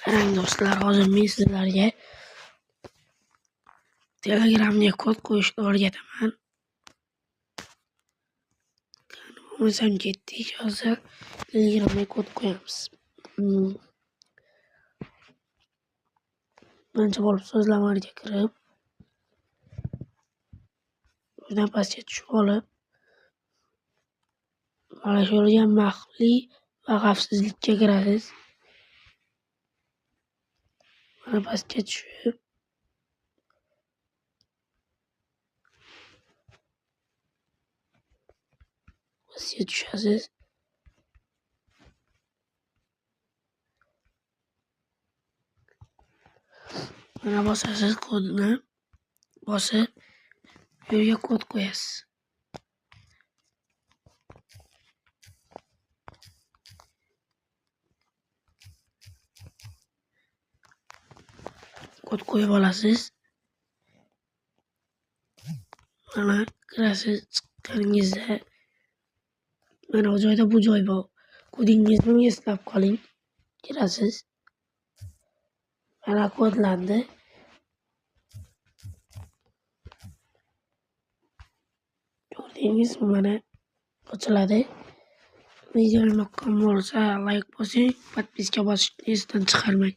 Qarang do'stlar, hozir men sizlarga Telegramga kod qo'yishni o'rgataman. Qani bo'lmasam ketdik, hozir Telegramga kod qo'yamiz. Birinchi bo'lib so'zlamalariga kirib, buradan pastga tushib olib, mana shu yerga maxfiy va xavfsizlikka kirasiz. Mana pastga tushib, pastga tushasiz. Mana bosasiz, kodni bosib, bu yerga kod qo'yasiz. Kod qo'yib olasiz. Mana kirasiz, chiqqaningizda mana bu joyda bu joy bor. Kodingizni eslab qoling. Kirasiz. Mana kodlandi. Ko'rdingizmi, mana ochiladi. Video yoqqan bo'lsa like bosing, podpiska bosishni esdan chiqarmang.